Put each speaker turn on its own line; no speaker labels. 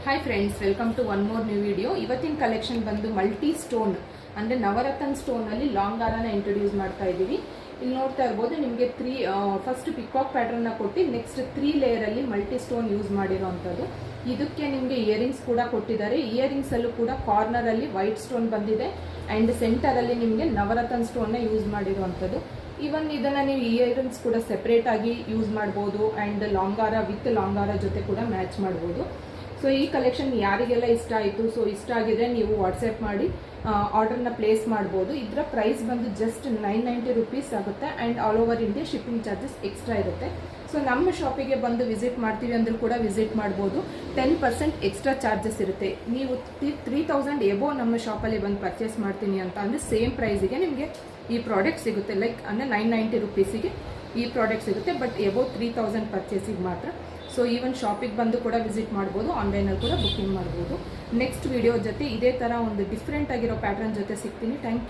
Hi friends, welcome to one more new video. ಇವತ್ತಿನ collection ಬಂದು multi stone ಅಂದರೆ ನವರತ್ನ ಸ್ಟೋನಲ್ಲಿ ಲಾಂಗ್ ಹಾರನ ಇಂಟ್ರೊಡ್ಯೂಸ್ ಮಾಡ್ತಾ ಇದ್ದೀವಿ. ಇಲ್ಲಿ ನೋಡ್ತಾ ಇರ್ಬೋದು, ನಿಮಗೆ ಫಸ್ಟ್ ಪಿಕಾಕ್ ಪ್ಯಾಟರ್ನ ಕೊಟ್ಟು ನೆಕ್ಸ್ಟ್ 3 ಲೇಯರಲ್ಲಿ ಮಲ್ಟಿ ಸ್ಟೋನ್ ಯೂಸ್ ಮಾಡಿರೋವಂಥದ್ದು. ಇದಕ್ಕೆ ನಿಮಗೆ ಇಯರಿಂಗ್ಸ್ ಕೂಡ ಕೊಟ್ಟಿದ್ದಾರೆ. ಇಯರಿಂಗ್ಸಲ್ಲೂ ಕೂಡ ಕಾರ್ನರಲ್ಲಿ ವೈಟ್ ಸ್ಟೋನ್ ಬಂದಿದೆ ಆ್ಯಂಡ್ ಸೆಂಟರಲ್ಲಿ ನಿಮಗೆ ನವರತ್ನ ಸ್ಟೋನ್ನ ಯೂಸ್ ಮಾಡಿರುವಂಥದ್ದು. ಇವನ್ ಇದನ್ನು ನೀವು ಇಯರಿಂಗ್ಸ್ ಕೂಡ ಸೆಪ್ರೇಟ್ ಆಗಿ ಯೂಸ್ ಮಾಡ್ಬೋದು ಆ್ಯಂಡ್ ಲಾಂಗ್ ಹಾರ ವಿತ್ ಲಾಂಗ್ ಹಾರ ಜೊತೆ ಕೂಡ ಮ್ಯಾಚ್ ಮಾಡ್ಬೋದು. ಸೊ ಈ ಕಲೆಕ್ಷನ್ ಯಾರಿಗೆಲ್ಲ ಇಷ್ಟ ಆಯಿತು, ಸೊ ಇಷ್ಟ ಆಗಿದ್ರೆ ನೀವು ವಾಟ್ಸಪ್ ಮಾಡಿ ಆರ್ಡರ್ನ ಪ್ಲೇಸ್ ಮಾಡ್ಬೋದು. ಇದರ ಪ್ರೈಸ್ ಬಂದು ಜಸ್ಟ್ 990 ರುಪೀಸ್ ಆಗುತ್ತೆ and all over India shipping charges extra ಇರುತ್ತೆ. ಸೊ ನಮ್ಮ ಶಾಪಿಗೆ ಬಂದು ವಿಸಿಟ್ ಮಾಡ್ತೀವಿ ಅಂದರೂ ಕೂಡ ವಿಸಿಟ್ ಮಾಡ್ಬೋದು. 10% ಎಕ್ಸ್ಟ್ರಾ ಚಾರ್ಜಸ್ ಇರುತ್ತೆ. ನೀವು 3000 ಎಬೋ ನಮ್ಮ ಶಾಪಲ್ಲಿ ಬಂದು ಪರ್ಚೇಸ್ ಮಾಡ್ತೀನಿ ಅಂತ ಅಂದರೆ ಸೇಮ್ ಪ್ರೈಸಿಗೆ ನಿಮಗೆ ಈ ಪ್ರಾಡಕ್ಟ್ ಸಿಗುತ್ತೆ. ಲೈಕ್ ಅಂದರೆ 990 ರುಪೀಸಿಗೆ ಈ ಪ್ರಾಡಕ್ಟ್ ಸಿಗುತ್ತೆ. ಬಟ್ ಎಬೋ 3000 ಪರ್ಚೇಸಿಗೆ ಮಾತ್ರ. ಸೊ ಈವನ್ ಶಾಪಿಗೆ ಬಂದು ಕೂಡ ವಿಸಿಟ್ ಮಾಡ್ಬೋದು, ಆನ್ಲೈನಲ್ಲಿ ಕೂಡ ಬುಕ್ಕಿಂಗ್ ಮಾಡ್ಬೋದು. ನೆಕ್ಸ್ಟ್ ವಿಡಿಯೋ ಜೊತೆ ಇದೇ ಥರ ಒಂದು ಡಿಫ್ರೆಂಟ್ ಆಗಿರೋ ಪ್ಯಾಟರ್ನ್ ಜೊತೆ ಸಿಗ್ತೀನಿ. Thank you.